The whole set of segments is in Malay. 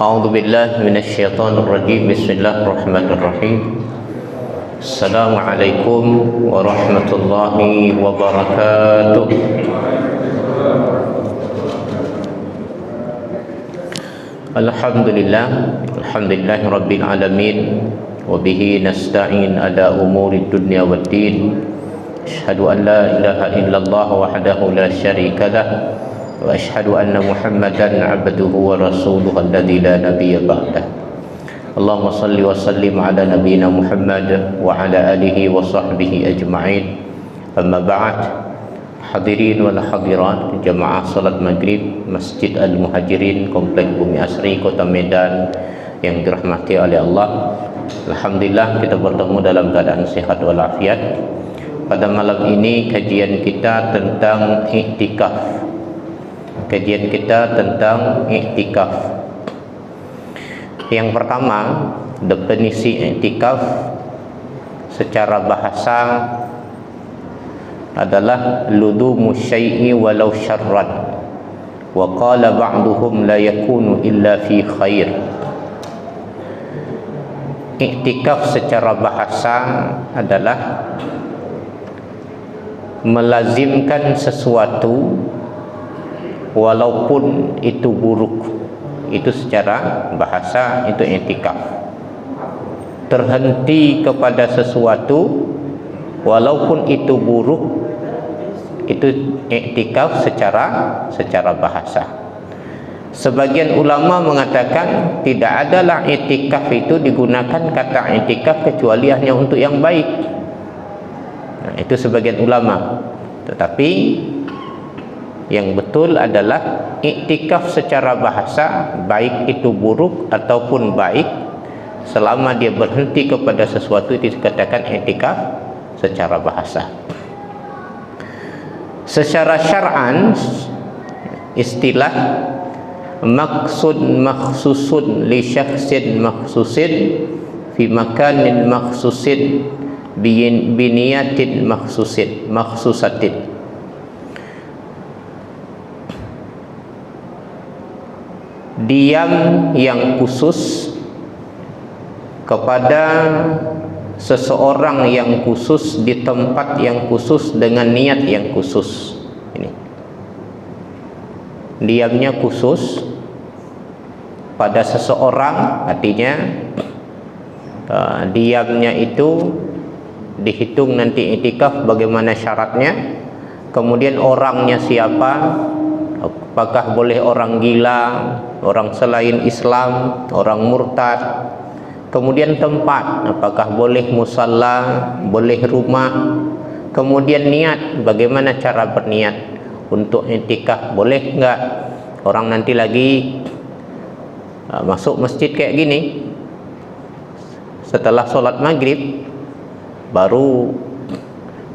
أعوذ بالله من الشيطان الرجيم. بسم الله الرحمن الرحيم. السلام عليكم ورحمة الله وبركاته. Alhamdulillah, alhamdulillahi rabbil alamin, wa bihi nasta'in ala umuri dunya waddin. Asyhadu an la ilaha illallah wahdahu la syarika lah, wa asyhadu anna Muhammadan abduhu wa rasuluhu alladzi la nabiyya ba'dah. Allahumma salli wa sallim ala nabiyyina Muhammad wa ala alihi wa sahbihi ajma'in. Amma ba'd. Hadirin wal hadirat jamaah salat maghrib Masjid Al-Muhajirin, Komplek Bumi Asri, Kota Medan yang dirahmati oleh Allah. Alhamdulillah kita bertemu dalam keadaan sehat walafiat. Pada malam ini kajian kita tentang iktikaf. Kajian kita tentang iktikaf. Yang pertama, definisi iktikaf secara bahasa adalah ludumu syai'i walau syarran, wa qala ba'duhum la yakunu illa fi khair. Iktikaf secara bahasa adalah melazimkan sesuatu walaupun itu buruk. Itu secara bahasa, itu iktikaf. Terhenti kepada sesuatu walaupun itu buruk, itu iktikaf secara bahasa. Sebagian ulama mengatakan tidak adalah iktikaf itu digunakan kata iktikaf kecuali hanya untuk yang baik. Nah, itu sebagian ulama. Tetapi yang betul adalah iktikaf secara bahasa, baik itu buruk ataupun baik, selama dia berhenti kepada sesuatu itu dikatakan iktikaf secara bahasa. Secara syar'an, istilah maksud makhsusun li syakhsin makhsusin fi makanin makhsusin biniyatin makhsusatin. Diam yang khusus kepada seseorang yang khusus di tempat yang khusus dengan niat yang khusus. Ini diamnya khusus pada seseorang, artinya diamnya itu dihitung nanti iktikaf bagaimana syaratnya. Kemudian orangnya siapa, apakah boleh orang gila, orang selain Islam, orang murtad. Kemudian tempat, apakah boleh musalla, boleh rumah. Kemudian niat, bagaimana cara berniat untuk iktikaf, boleh enggak orang nanti lagi masuk masjid kayak gini, setelah sholat maghrib baru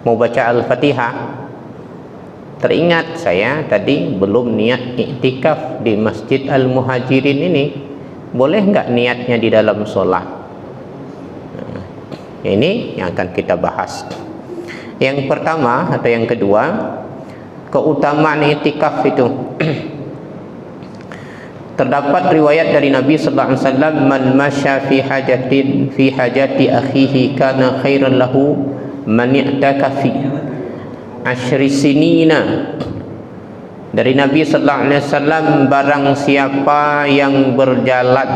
mau baca Al-Fatihah, teringat saya tadi belum niat iktikaf di Masjid Al-Muhajirin ini, boleh enggak niatnya di dalam sholat? Nah, ini yang akan kita bahas. Yang pertama atau yang kedua, keutamaan iktikaf itu. Terdapat riwayat dari Nabi sallallahu alaihi wasallam, man masya fi hajati akhihi kana khairan lahu man i'takafi asyri sinina. Dari Nabi sallallahu alaihi wasallam, barang siapa yang berjalan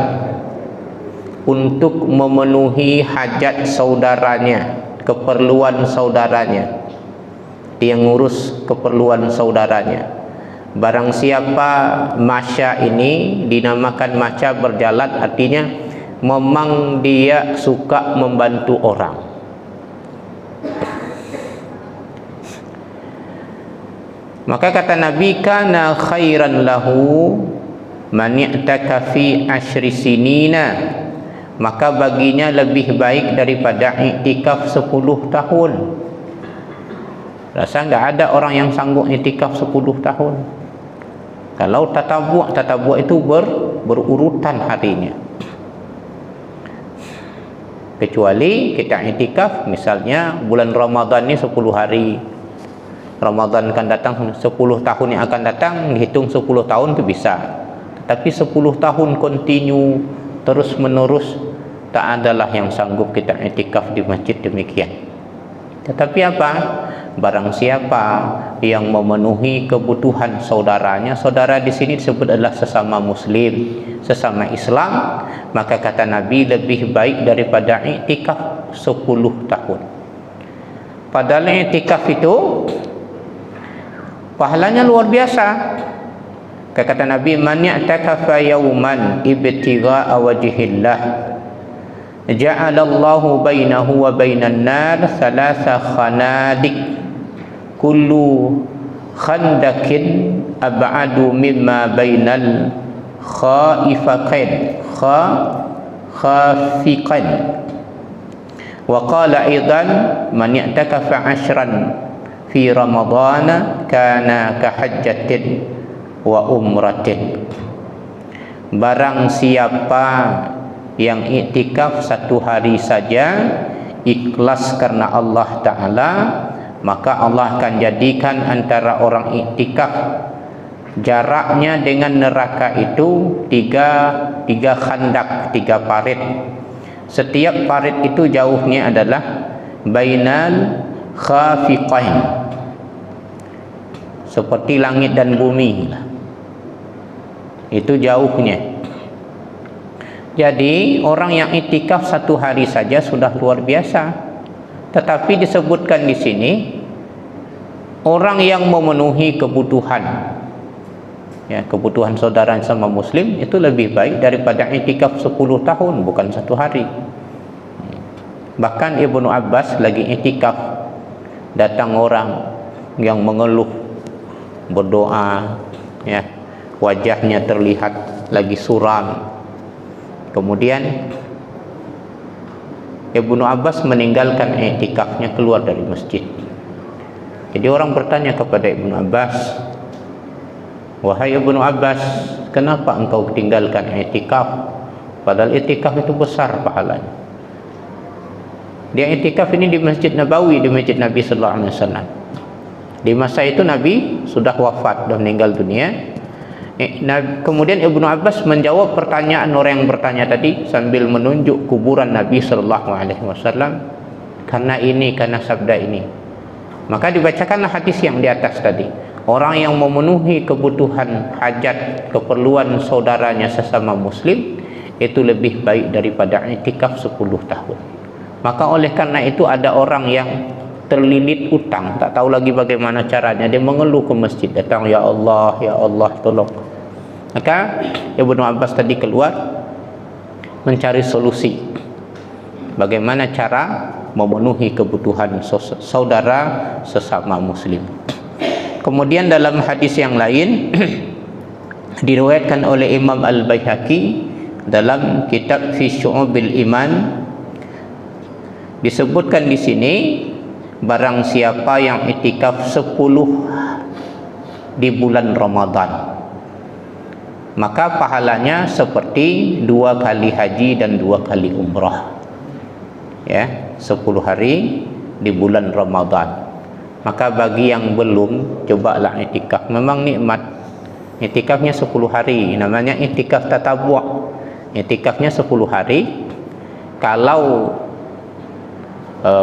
untuk memenuhi hajat saudaranya, keperluan saudaranya, dia ngurus keperluan saudaranya. Barang siapa, masya ini dinamakan masya berjalan, artinya memang dia suka membantu orang. Maka kata Nabi, kana khairan lahu man i'takafi asyri sinina, maka baginya lebih baik daripada iktikaf 10 tahun. Rasa enggak ada orang yang sanggup iktikaf 10 tahun. Kalau tatabu' itu berurutan harinya. Kecuali kita iktikaf misalnya bulan Ramadan ini 10 hari. Ramadan akan datang 10 tahun yang akan datang, dihitung 10 tahun itu bisa. Tapi 10 tahun continue terus menerus, tak adalah yang sanggup kita i'tikaf di masjid demikian. Tetapi apa? Barang siapa yang memenuhi kebutuhan saudaranya, saudara di sini disebut adalah sesama muslim, sesama Islam, maka kata Nabi lebih baik daripada i'tikaf 10 tahun. Padahal i'tikaf itu pahalanya luar biasa. Kata Nabi, man ya'takafa yawman ibtigha'a wajhillah ja'alallahu bainahu wa bainan nar thalatha khanadiq kullu khandakin ab'adu mimma bainal khafiqain. Wa qala aidan man ya'takafa 'ashran fi ramadana kana ka hajjatin wa umratin. Barang siapa yang iktikaf 1 hari saja ikhlas karena Allah Ta'ala, maka Allah akan jadikan antara orang iktikaf jaraknya dengan neraka itu tiga khandak, 3 parit. Setiap parit itu jauhnya adalah bainal khafiqain, seperti langit dan bumi lah. Itu jauhnya. Jadi orang yang iktikaf 1 hari saja sudah luar biasa. Tetapi disebutkan di sini orang yang memenuhi kebutuhan, ya, kebutuhan saudara sama muslim itu lebih baik daripada iktikaf 10 tahun, bukan 1 hari. Bahkan Ibnu Abbas lagi iktikaf, datang orang yang mengeluh, berdoa, ya, wajahnya terlihat lagi suram. Kemudian Ibnu Abbas meninggalkan i'tikafnya, keluar dari masjid. Jadi orang bertanya kepada Ibnu Abbas, wahai Ibnu Abbas, kenapa engkau tinggalkan i'tikaf? Padahal i'tikaf itu besar pahalanya. Dia i'tikaf ini di Masjid Nabawi, di Masjid Nabi sallallahu alaihi wasallam. Di masa itu Nabi sudah wafat, sudah meninggal dunia. Kemudian Ibnu Abbas menjawab pertanyaan orang yang bertanya tadi sambil menunjuk kuburan Nabi sallallahu alaihi wasallam, karena sabda ini. Maka dibacakanlah hadis yang di atas tadi. Orang yang memenuhi kebutuhan hajat, keperluan saudaranya sesama muslim itu lebih baik daripada i'tikaf 10 tahun. Maka oleh karena itu ada orang yang terlilit utang, tak tahu lagi bagaimana caranya, dia mengeluh ke masjid, datang, ya Allah tolong. Maka Ibnu Abbas tadi keluar mencari solusi bagaimana cara memenuhi kebutuhan saudara sesama muslim. Kemudian dalam hadis yang lain diriwayatkan oleh Imam Al-Baihaqi dalam kitab Fi Syu'ubil Iman, disebutkan di sini, barang siapa yang i'tikaf 10 di bulan Ramadan, maka pahalanya seperti 2 kali haji dan 2 kali umrah. Ya, 10 hari di bulan Ramadan. Maka bagi yang belum, cobalah i'tikaf. Memang nikmat. I'tikafnya 10 hari, namanya i'tikaf tatabu'. I'tikafnya 10 hari. Kalau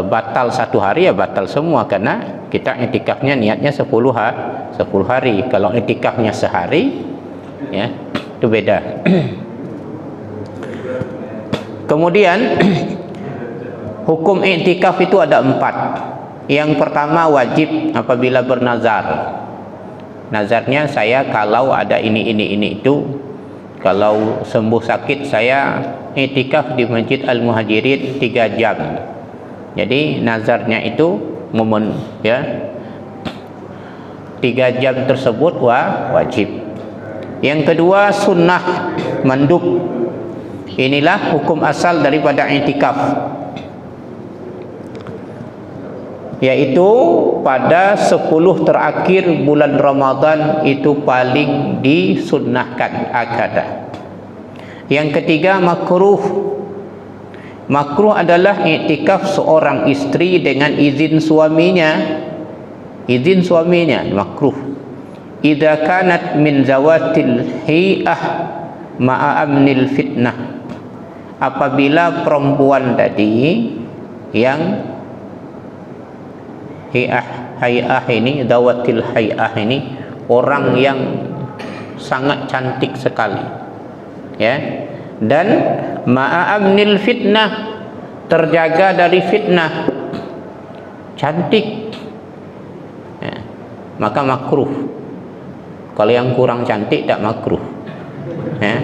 batal 1 hari, ya batal semua, karena kita i'tikafnya niatnya 10 hari. Kalau i'tikafnya sehari, ya, itu beda. Kemudian hukum i'tikaf itu ada 4. Yang pertama, wajib apabila bernazar. Nazarnya, saya kalau ada ini itu, kalau sembuh sakit saya i'tikaf di Masjid Al-Muhajirin 3 jam. Jadi nazarnya itu ya 3 jam tersebut wajib. Yang kedua, sunnah mandub. Inilah hukum asal daripada i'tikaf, yaitu pada 10 terakhir bulan Ramadan itu paling disunnahkan akadah. Yang ketiga, makruh. Makruh adalah i'tikaf seorang istri dengan izin suaminya. Izin suaminya makruh. idza kanat min zawatil hi'ah ma'a amnil fitnah, apabila perempuan tadi yang hay'ah ini, zawatil hay'ah ini orang yang sangat cantik sekali, ya, dan ma'amnil fitnah, terjaga dari fitnah, cantik, ya, maka makruh. Kalau yang kurang cantik tak makruh, ya.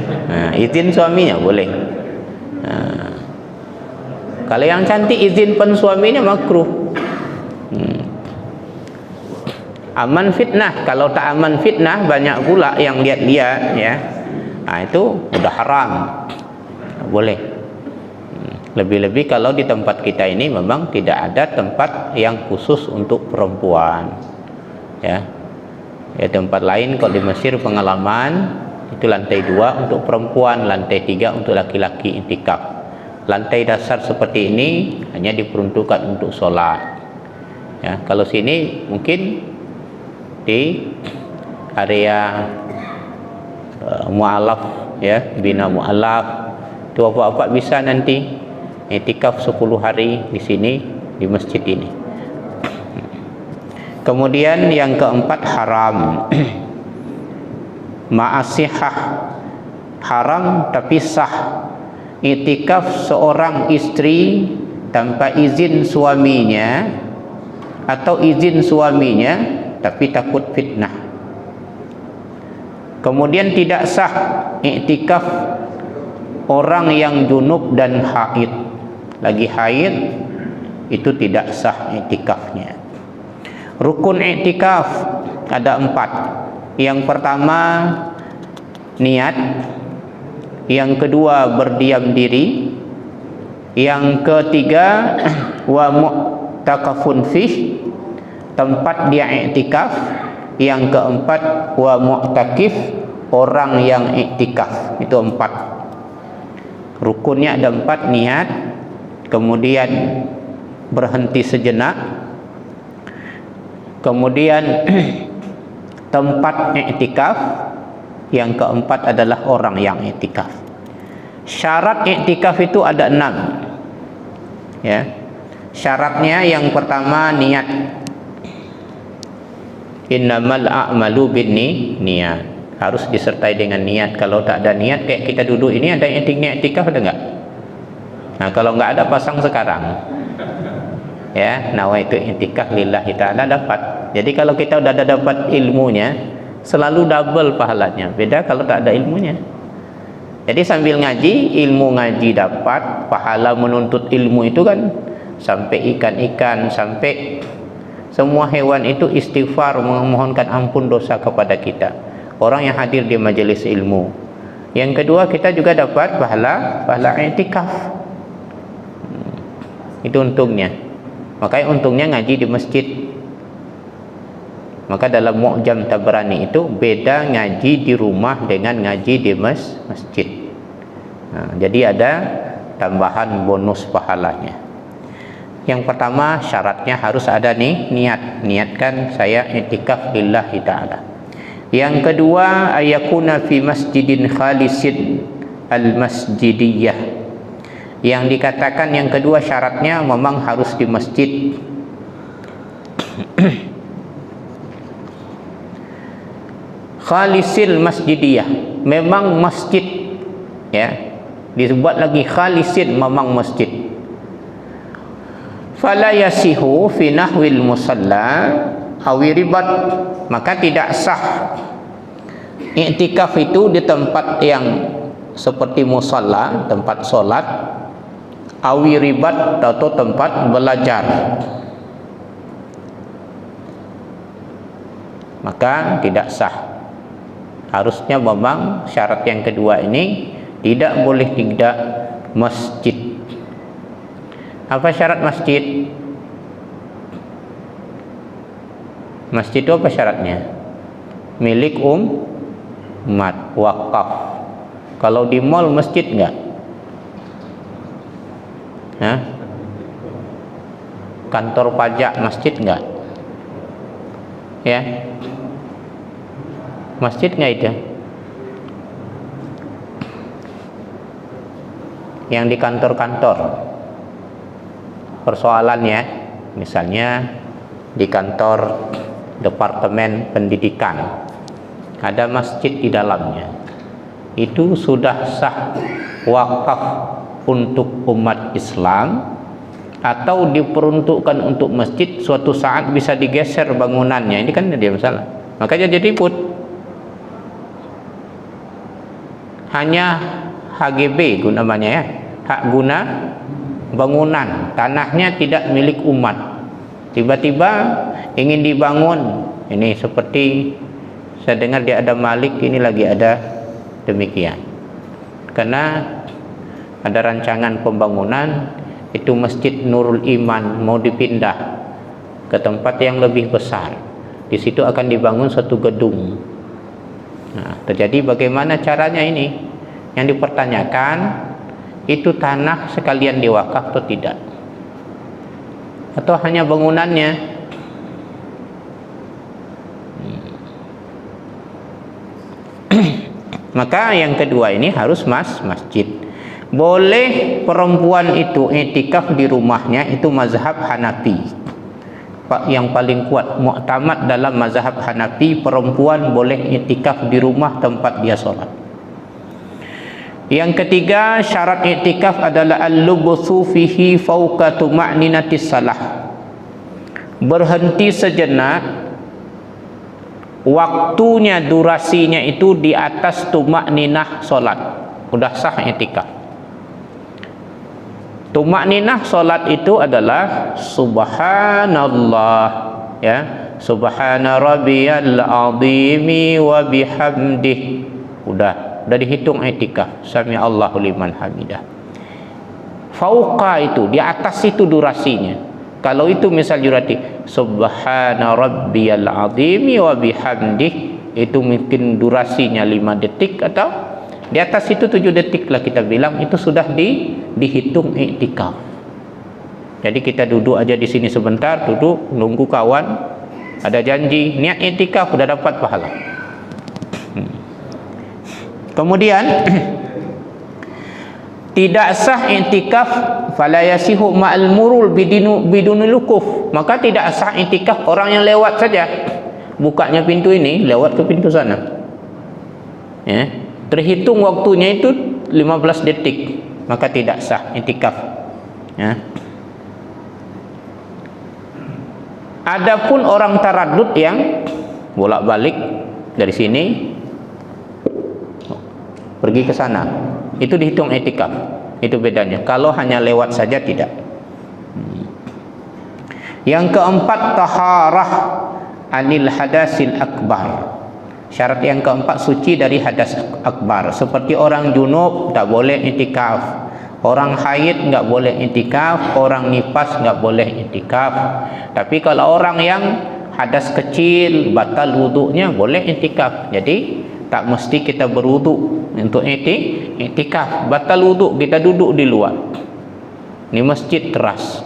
Izin suaminya boleh. Kalau yang cantik izin pen suaminya makruh. Aman fitnah. Kalau tak aman fitnah, banyak pula yang lihat-lihat, ya. Itu udah haram, boleh. Lebih-lebih kalau di tempat kita ini memang tidak ada tempat yang khusus untuk perempuan, ya. Tempat lain kalau di Mesir pengalaman itu lantai 2 untuk perempuan, lantai 3 untuk laki-laki intikaf. Lantai dasar seperti ini hanya diperuntukkan untuk sholat, ya. Kalau sini mungkin di area mu'alaf, ya, bina mu'alaf itu apa-apa bisa nanti i'tikaf 10 hari di sini di masjid ini. Kemudian yang keempat haram ma'asihah, haram tapi sah i'tikaf seorang istri tanpa izin suaminya atau izin suaminya tapi takut fitnah. Kemudian tidak sah i'tikaf orang yang junub dan haid. Lagi haid itu tidak sah i'tikafnya. Rukun i'tikaf ada 4. Yang pertama niat, yang kedua berdiam diri, yang ketiga wa mu'takafun fih, tempat dia i'tikaf, yang keempat wa mu'takif, orang yang i'tikaf. Itu 4 rukunnya. Ada 4, niat, kemudian berhenti sejenak, kemudian tempat i'tikaf, yang keempat adalah orang yang i'tikaf. Syarat i'tikaf itu ada 6, ya. Syaratnya yang pertama niat. Innamal a'malu binniyat, harus disertai dengan niat. Kalau tak ada niat, kayak kita duduk ini, ada i'tikaf ada enggak? Nah, kalau enggak ada, pasang sekarang, ya, nawaitu i'tikaf lillahi ta'ala, dapat. Jadi kalau kita udah ada dapat ilmunya, selalu double pahalanya. Beda kalau tak ada ilmunya. Jadi sambil ngaji, ilmu ngaji dapat, pahala menuntut ilmu itu kan sampai ikan-ikan, sampai semua hewan itu istighfar, memohonkan ampun dosa kepada kita, orang yang hadir di majelis ilmu. Yang kedua, kita juga dapat pahala i'tikaf. Itu untungnya. Makanya untungnya ngaji di masjid. Maka dalam Mu'jam Tabrani itu beda ngaji di rumah dengan ngaji di masjid. Jadi ada tambahan bonus pahalanya. Yang pertama syaratnya harus ada niat. Niatkan saya i'tikaf lillahi ta'ala. Yang kedua, ayakuna fi masjidin khalisin al-masjidiyah. Yang dikatakan yang kedua syaratnya memang harus di masjid. Khalisil masjidiyah, memang masjid, ya. Dibuat lagi khalisin, memang masjid. Fala yasihu fi nahwil musalla awi ribat, maka tidak sah i'tikaf itu di tempat yang seperti musalla, tempat solat, awi ribat atau tempat belajar, maka tidak sah. Harusnya memang syarat yang kedua ini tidak boleh tidak masjid. Apa syarat masjid? Masjid itu apa syaratnya? Milik umat, wakaf. Kalau di mall masjid enggak? Kantor pajak masjid enggak? Ya. Masjid nggak itu? Yang di kantor-kantor. Persoalannya, misalnya di kantor Departemen Pendidikan, ada masjid di dalamnya. Itu sudah sah wakaf untuk umat Islam, atau diperuntukkan untuk masjid, suatu saat bisa digeser bangunannya. Ini kan dia masalah. Makanya jadi ribut. Hanya HGB namanya ya, hak guna bangunan, tanahnya tidak milik umat. Tiba-tiba ingin dibangun, ini seperti saya dengar di Adam Malik ini lagi ada demikian. Karena ada rancangan pembangunan, itu Masjid Nurul Iman mau dipindah ke tempat yang lebih besar. Di situ akan dibangun satu gedung. Nah, terjadi bagaimana caranya ini? Yang dipertanyakan, itu tanah sekalian diwakaf atau tidak? Atau hanya bangunannya? Maka yang kedua ini harus masjid. Boleh perempuan itu i'tikaf di rumahnya, itu mazhab Hanafi. Yang paling kuat, muktamad dalam mazhab Hanafi, perempuan boleh i'tikaf di rumah tempat dia sholat. Yang ketiga, syarat i'tikaf adalah al-lubthu fihi fawqa tuma'ninatis salah. Berhenti sejenak, waktunya, durasinya itu di atas tuma'ninah solat, udah sah i'tikaf. Tuma'ninah solat itu adalah subhanallah, ya, subhana rabbiyal azimi wa bihamdih, udah dihitung i'tikaf. Sami Allahu liman hamidah. Fauqa itu di atas, itu durasinya. Kalau itu misal jurati subhana rabbiyal azimi wa bihamdih, itu mungkin durasinya 5 detik, atau di atas itu 7 detik lah kita bilang, itu sudah dihitung i'tikaf. Jadi kita duduk aja di sini sebentar, duduk nunggu kawan ada janji, niat i'tikaf, sudah dapat pahala. Kemudian tidak sah i'tikaf fala yasihu ma'al murul bidunil wukuf, maka tidak sah i'tikaf orang yang lewat saja, bukanya pintu ini lewat ke pintu sana, ya, terhitung waktunya itu 15 detik, maka tidak sah i'tikaf, ya. Adapun orang taraddud yang bolak-balik dari sini pergi ke sana, itu dihitung i'tikaf. Itu bedanya. Kalau hanya lewat saja tidak. Yang keempat, taharah anil hadasil akbar. Syarat yang keempat, suci dari hadas akbar. Seperti orang junub tak boleh i'tikaf, orang haid nggak boleh i'tikaf, orang nifas nggak boleh i'tikaf. Tapi kalau orang yang hadas kecil, batal wudunya, boleh i'tikaf. Jadi tak mesti kita berwuduk untuk i'tikaf. Batal wuduk, kita duduk di luar. Ini masjid teras,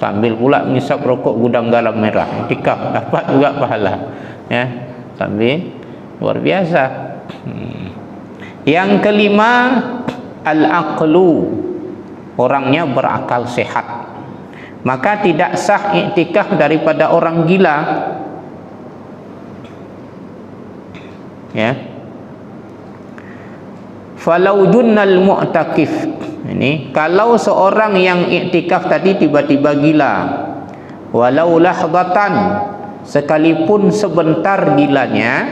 sambil pula ngisap rokok gudang garam merah, i'tikaf, dapat juga pahala, ya, sambil luar biasa. Yang kelima, al-aqlu, orangnya berakal sehat. Maka tidak sah i'tikaf daripada orang gila, ya. Falau junnal mu'takif, ini kalau seorang yang i'tikaf tadi tiba-tiba gila, walau lahdatan, sekalipun sebentar gilanya,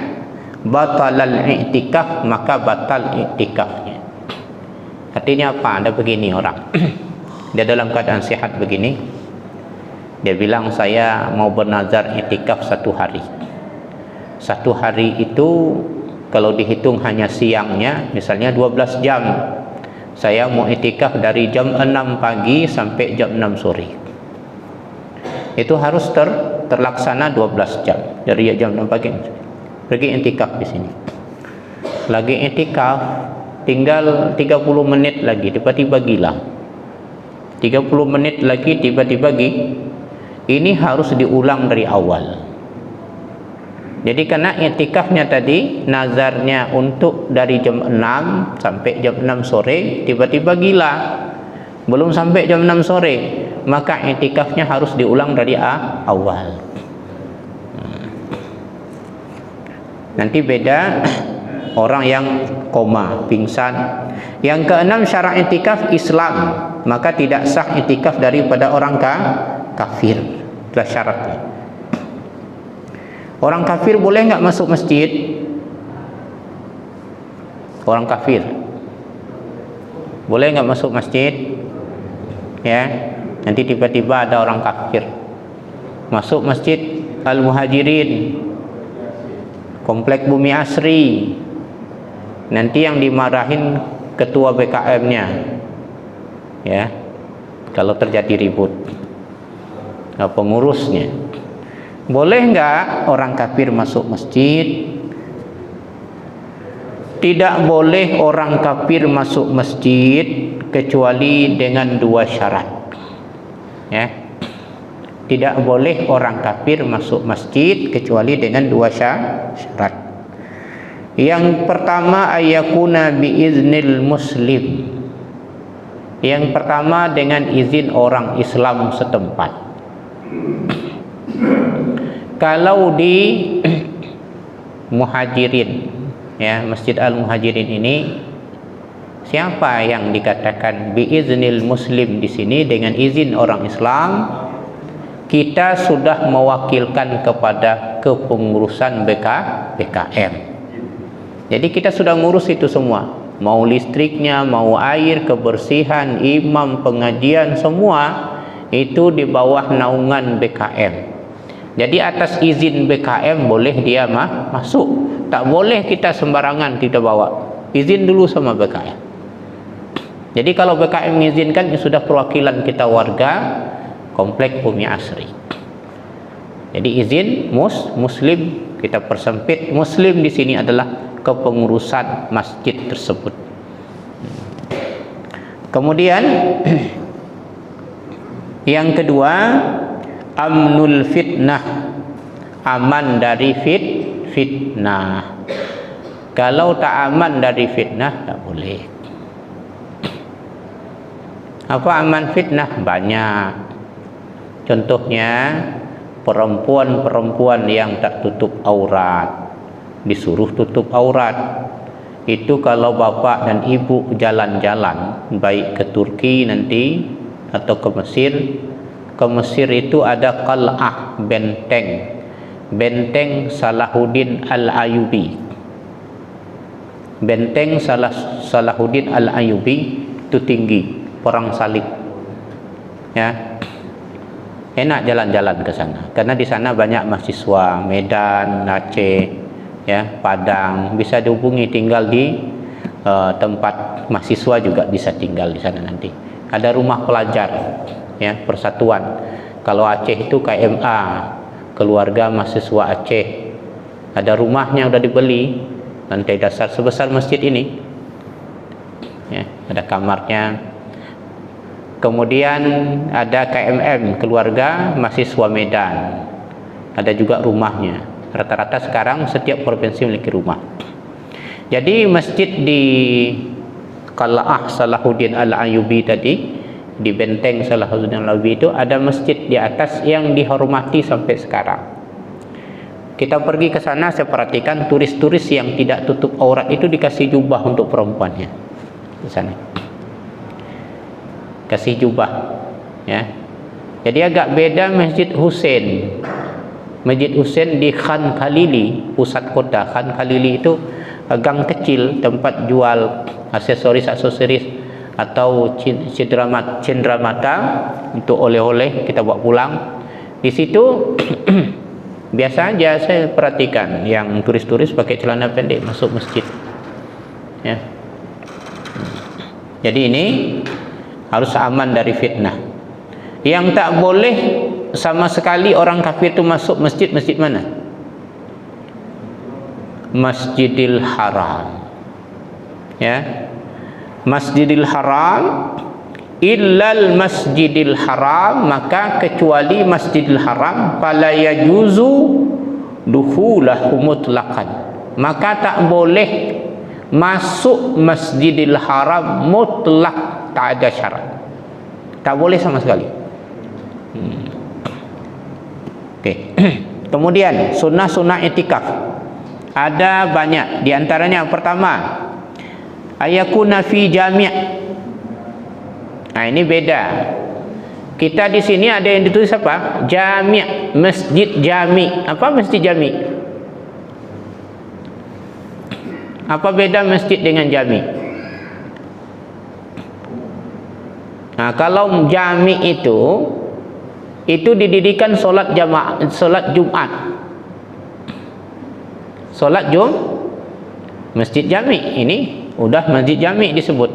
batalal i'tikaf, maka batal i'tikafnya. Artinya apa? Ada begini orang dia dalam keadaan sehat begini, dia bilang saya mau bernazar i'tikaf 1 hari. 1 hari itu kalau dihitung hanya siangnya, misalnya 12 jam, saya mau i'tikaf dari jam 6 pagi sampai jam 6 sore. Itu harus terlaksana 12 jam, dari jam 6 pagi pergi i'tikaf di sini. Lagi i'tikaf tinggal 30 menit lagi, tiba-tiba gila. 30 menit lagi tiba-tiba gila. Ini harus diulang dari awal. Jadi karena i'tikafnya tadi nazarnya untuk dari jam 6 sampai jam 6 sore, tiba-tiba gila belum sampai jam 6 sore, maka i'tikafnya harus diulang dari awal. Nanti beda orang yang koma, pingsan. Yang keenam, syarat i'tikaf Islam, maka tidak sah i'tikaf daripada orang kafir. Itulah syaratnya. Orang kafir boleh nggak masuk masjid? Orang kafir boleh nggak masuk masjid? Ya, nanti tiba-tiba ada orang kafir masuk masjid Al-Muhajirin, Komplek Bumi Asri, nanti yang dimarahin ketua BKM-nya, ya, kalau terjadi ribut, pengurusnya. Boleh nggak orang kafir masuk masjid? Tidak boleh orang kafir masuk masjid kecuali dengan dua syarat, ya. Tidak boleh orang kafir masuk masjid kecuali dengan dua syarat. Yang pertama, ayakuna biiznil muslim. Yang pertama dengan izin orang Islam setempat. Kalau di Muhajirin, ya, Masjid Al-Muhajirin ini, siapa yang dikatakan biiznil muslim di sini dengan izin orang Islam? Kita sudah mewakilkan kepada kepengurusan BKM. Jadi kita sudah ngurus itu semua, mau listriknya, mau air, kebersihan, imam, pengajian, semua itu di bawah naungan BKM. Jadi atas izin BKM boleh dia masuk. Tak boleh kita sembarangan kita bawa. Izin dulu sama BKM. Jadi kalau BKM mengizinkan, sudah perwakilan kita warga Komplek Bumi Asri. Jadi izin muslim, kita persempit. Muslim di sini adalah kepengurusan masjid tersebut. Kemudian yang kedua, amnul fitnah, aman dari fitnah. Kalau tak aman dari fitnah, tak boleh. Apa aman fitnah? Banyak. Contohnya, perempuan-perempuan yang tak tutup aurat disuruh tutup aurat. Itu kalau bapak dan ibu jalan-jalan, baik ke Turki nanti atau ke Mesir. Ke Mesir itu ada qal'ah, benteng Salahuddin Al-Ayyubi. Benteng Salahuddin Al-Ayyubi itu tinggi, perang salib, ya. Enak jalan-jalan ke sana karena di sana banyak mahasiswa, Medan, Aceh, ya, Padang, bisa dihubungi, tinggal di tempat mahasiswa juga bisa tinggal di sana nanti. Ada rumah pelajar, ya, persatuan. Kalau Aceh itu KMA, keluarga mahasiswa Aceh. Ada rumahnya udah dibeli, lantai dasar sebesar masjid ini, ya, ada kamarnya. Kemudian ada KMM, keluarga mahasiswa Medan, ada juga rumahnya. Rata-rata sekarang setiap provinsi memiliki rumah. Jadi masjid di Qal'ah Salahuddin Al-Ayyubi tadi, di benteng Salahuddin Al-Ayyubi itu ada masjid di atas yang dihormati sampai sekarang. Kita pergi ke sana, saya perhatikan turis-turis yang tidak tutup aurat itu dikasih jubah untuk perempuannya di sana. Kasih jubah, ya. Jadi agak beda Masjid Husain. Masjid Husain di Khan Khalili, pusat kota. Khan Khalili itu gang kecil, tempat jual aksesoris atau cendramata untuk oleh-oleh kita bawa pulang. Di situ biasa aja saya perhatikan yang turis-turis pakai celana pendek masuk masjid, ya. Jadi ini harus aman dari fitnah. Yang tak boleh sama sekali orang kafir itu masuk masjid mana? Masjidil Haram, ya. Masjidil Haram, illal Masjidil Haram, maka kecuali Masjidil Haram, fala yajuzu duhulahu mutlaqan, maka tak boleh masuk Masjidil Haram mutlak, tak ada syarat, tak boleh sama sekali. Okey. Kemudian sunnah-sunnah i'tikaf ada banyak. Di antaranya yang pertama, ayakuna fi jami'. Nah, ini beda. Kita di sini ada yang ditulis apa? Jami', masjid jami'. Apa masjid jami'? Apa beda masjid dengan jami'? Nah, kalau jami' itu didirikan solat jamaah, solat Jumat. Solat masjid jami' ini udah masjid jami' disebut.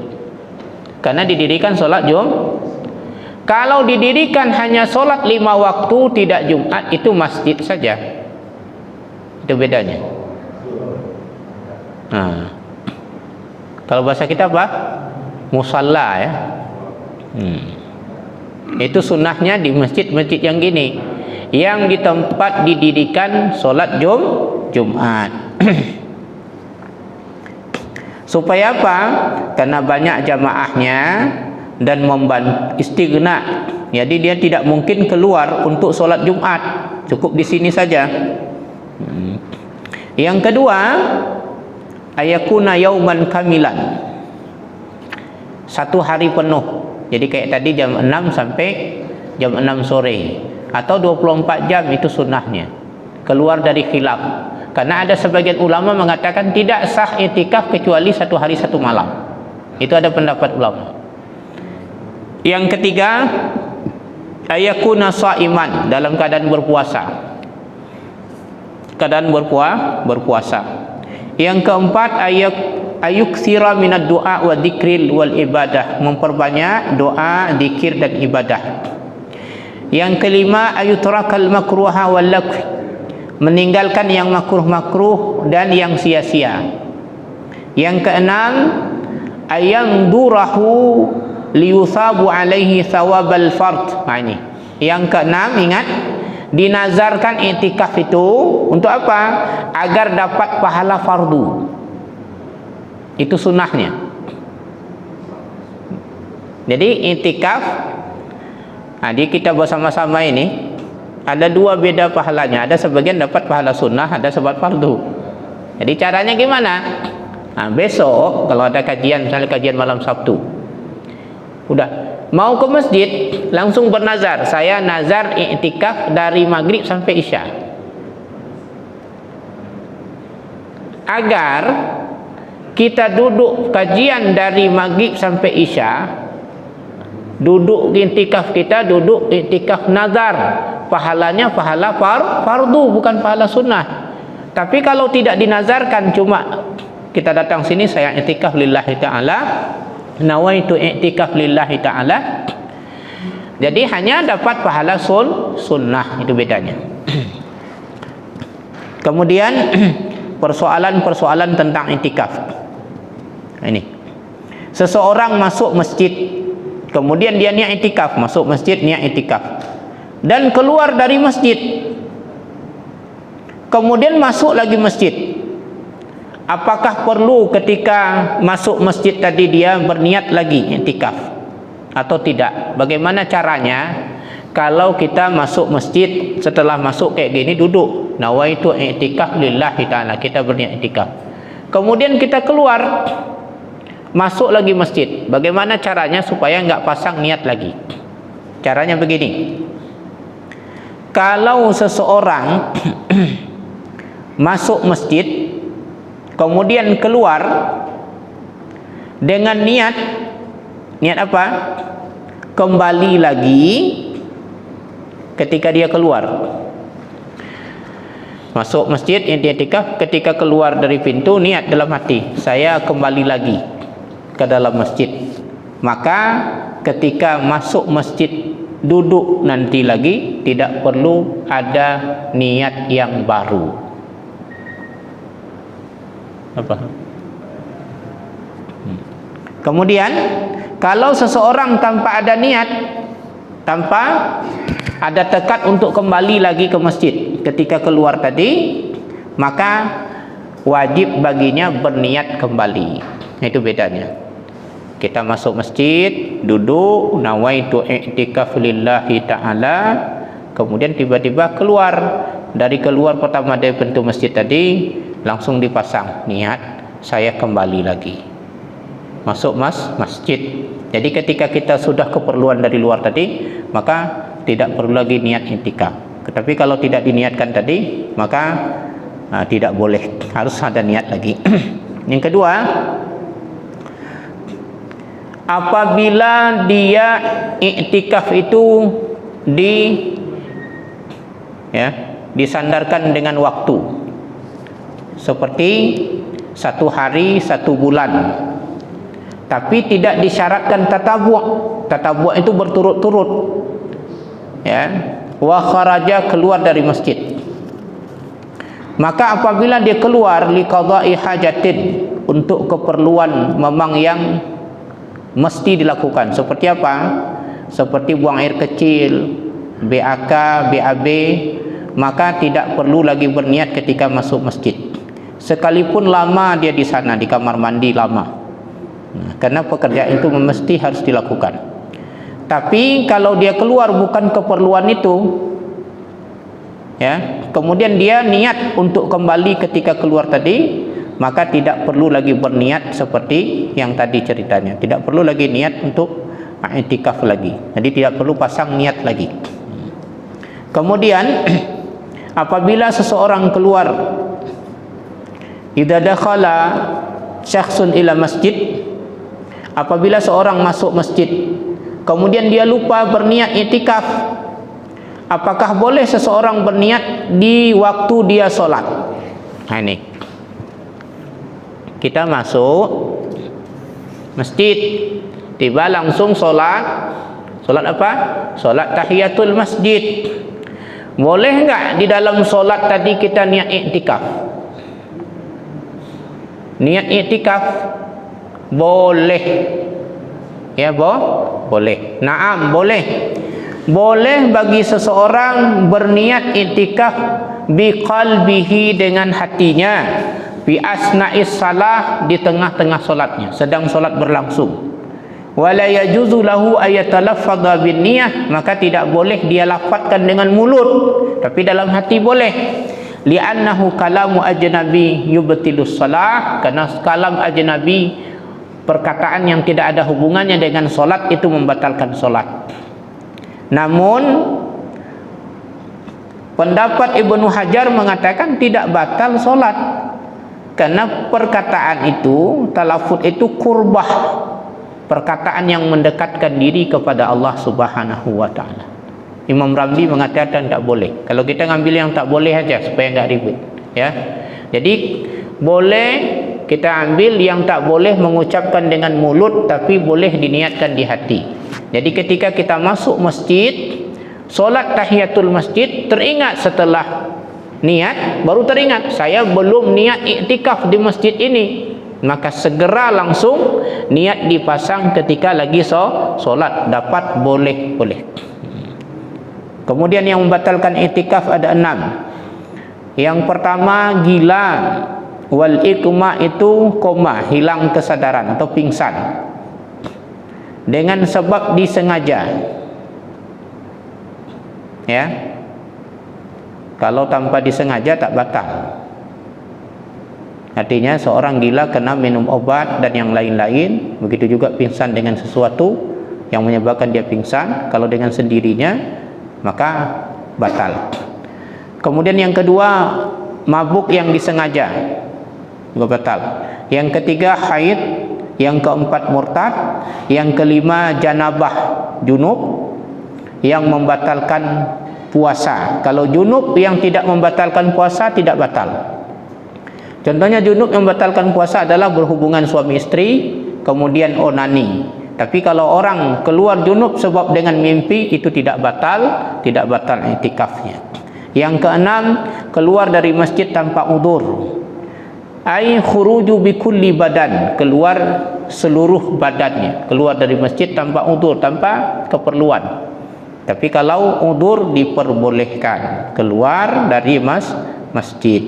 Karena didirikan solat Kalau didirikan hanya solat 5 waktu tidak Jumat, itu masjid saja. Itu bedanya. Nah, kalau bahasa kita apa? Musalla ya. Itu sunnahnya di masjid-masjid yang gini, yang di tempat didirikan solat Jumat. Supaya apa? Karena banyak jamaahnya dan istighna. Jadi dia tidak mungkin keluar untuk solat Jumat, cukup di sini saja. Yang kedua, ayakuna yauman kamilan, satu hari penuh. Jadi kayak tadi jam 6 sampai jam 6 sore atau 24 jam, itu sunnahnya. Keluar dari khilaf. Karena ada sebagian ulama mengatakan tidak sah i'tikaf kecuali 1 hari 1 malam. Itu ada pendapat ulama. Yang ketiga, ayakuna sha'iman, dalam keadaan berpuasa. Keadaan berpuasa. Yang keempat, ayuktsira minad du'a wa dzikril wal ibadah, memperbanyak doa, zikir dan ibadah. Yang kelima, ayutrakal makruha wal lagw, meninggalkan yang makruh-makruh dan yang sia-sia. Yang keenam, ayandurahu liyusabu alaihi thawabal fard. Nah, ini yang keenam, ingat, dinazarkan i'tikaf itu untuk apa? Agar dapat pahala fardu. Itu sunnahnya. Jadi i'tikaf, jadi kita bersama-sama ini ada 2 beda pahalanya. Ada sebagian dapat pahala sunnah, ada sebab fardu. Jadi caranya gimana? Nah, besok kalau ada kajian, misalnya kajian malam Sabtu, udah mau ke masjid, langsung bernazar, saya nazar i'tikaf dari maghrib sampai isya, agar kita duduk kajian dari maghrib sampai isya, duduk i'tikaf kita, duduk i'tikaf nazar, pahalanya pahala fardu, bukan pahala sunnah. Tapi kalau tidak dinazarkan, cuma kita datang sini, saya i'tikaf lillahi ta'ala, nawaitu i'tikaf lillahi ta'ala, jadi hanya dapat pahala sunnah. Itu bedanya. Kemudian persoalan-persoalan tentang i'tikaf ini, seseorang masuk masjid, kemudian dia niat i'tikaf, masuk masjid niat i'tikaf, dan keluar dari masjid, kemudian masuk lagi masjid. Apakah perlu ketika masuk masjid tadi dia berniat lagi i'tikaf atau tidak? Bagaimana caranya kalau kita masuk masjid, setelah masuk kayak gini duduk, nawaitu i'tikaf lillahi ta'ala, kita berniat i'tikaf, kemudian kita keluar masuk lagi masjid, bagaimana caranya supaya enggak pasang niat lagi? Caranya begini, kalau seseorang masuk masjid kemudian keluar dengan niat apa? Kembali lagi ketika dia keluar. Masuk masjid i'tikaf, ketika keluar dari pintu niat dalam hati, saya kembali lagi ke dalam masjid. Maka ketika masuk masjid duduk nanti lagi tidak perlu ada niat yang baru. Apa? Kemudian kalau seseorang tanpa ada niat, tanpa ada tekad untuk kembali lagi ke masjid, ketika keluar tadi, maka wajib baginya berniat kembali. Itu bedanya. Kita masuk masjid, duduk, nawaitu i'tikaf lillahi ta'ala, kemudian tiba-tiba keluar. Dari keluar pertama dari pintu masjid tadi, langsung dipasang niat, saya kembali lagi. Masuk masjid. Jadi ketika kita sudah keperluan dari luar tadi, maka tidak perlu lagi niat i'tikaf. Tetapi kalau tidak diniatkan tadi, maka tidak boleh, harus ada niat lagi. Yang kedua, apabila dia iktikaf itu disandarkan dengan waktu, seperti 1 hari 1 bulan, tapi tidak disyaratkan tatabu' itu berturut-turut, wa kharaja, keluar dari masjid. Maka apabila dia keluar li qada'i hajatin, untuk keperluan memang yang mesti dilakukan, seperti apa? Seperti buang air kecil, BAK, BAB, maka tidak perlu lagi berniat ketika masuk masjid. Sekalipun lama dia di sana, di kamar mandi lama. Karena pekerjaan itu mesti harus dilakukan. Tapi kalau dia keluar bukan keperluan itu, kemudian dia niat untuk kembali ketika keluar tadi, maka tidak perlu lagi berniat seperti yang tadi ceritanya. Tidak perlu lagi niat untuk i'tikaf lagi. Jadi tidak perlu pasang niat lagi. Kemudian apabila seseorang keluar, idza dakhala syakhsun ila masjid, apabila seorang masuk masjid kemudian dia lupa berniat i'tikaf, apakah boleh seseorang berniat di waktu dia sholat? Nah, ini kita masuk masjid, tiba langsung sholat apa? Sholat tahiyatul masjid. Boleh enggak di dalam sholat tadi kita niat i'tikaf? Niat i'tikaf boleh, boleh. Naam, boleh. Boleh bagi seseorang berniat i'tikaf biqalbihi, dengan hatinya, bi asna'is salah, di tengah-tengah solatnya, sedang solat berlangsung. Wala yajuzu lahu ayatalaffadha bin niyah, maka tidak boleh dia lafazkan dengan mulut, tapi dalam hati boleh. Li'annahu kalamu ajnabi yubtilus salah, karena kalam ajnabi, perkataan yang tidak ada hubungannya dengan solat, itu membatalkan solat. Namun pendapat Ibnu Hajar mengatakan tidak batal solat, karena perkataan itu, talafut itu kurbah, perkataan yang mendekatkan diri kepada Allah Subhanahu wa ta'ala. Imam Ramli mengatakan tak boleh. Kalau kita ngambil yang tak boleh aja supaya enggak ribet, Jadi boleh kita ambil yang tak boleh mengucapkan dengan mulut, tapi boleh diniatkan di hati. Jadi ketika kita masuk masjid, solat tahiyatul masjid, teringat setelah niat, baru teringat saya belum niat i'tikaf di masjid ini, maka segera langsung niat dipasang ketika lagi solat, dapat boleh. Kemudian yang membatalkan i'tikaf ada 6. Yang pertama gila, wal ikma, itu koma, hilang kesadaran atau pingsan dengan sebab disengaja. Kalau tanpa disengaja tak batal. Artinya seorang gila kena minum obat dan yang lain-lain, begitu juga pingsan dengan sesuatu yang menyebabkan dia pingsan, kalau dengan sendirinya maka batal. Kemudian yang kedua, mabuk yang disengaja juga batal. Yang ketiga haid, yang keempat murtad, yang kelima janabah, junub yang membatalkan puasa. Kalau junub yang tidak membatalkan puasa tidak batal. Contohnya junub yang membatalkan puasa adalah berhubungan suami istri, kemudian onani. Tapi kalau orang keluar junub sebab dengan mimpi, itu tidak batal i'tikafnya. Yang keenam, keluar dari masjid tanpa udzur. Ai khuruju bi kulli badan, keluar seluruh badannya, keluar dari masjid tanpa udzur, tanpa keperluan. Tapi kalau udzur diperbolehkan keluar dari masjid.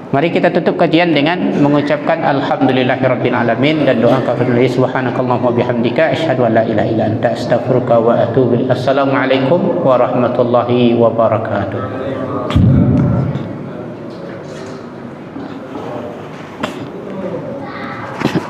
Mari kita tutup kajian dengan mengucapkan alhamdulillahirabbil alamin dan doa kafaratul subhanakallahumma bihamdika asyhadu an la ilaha illa anta astaghfiruka wa atubu ilaik. Assalamualaikum warahmatullahi wabarakatuh.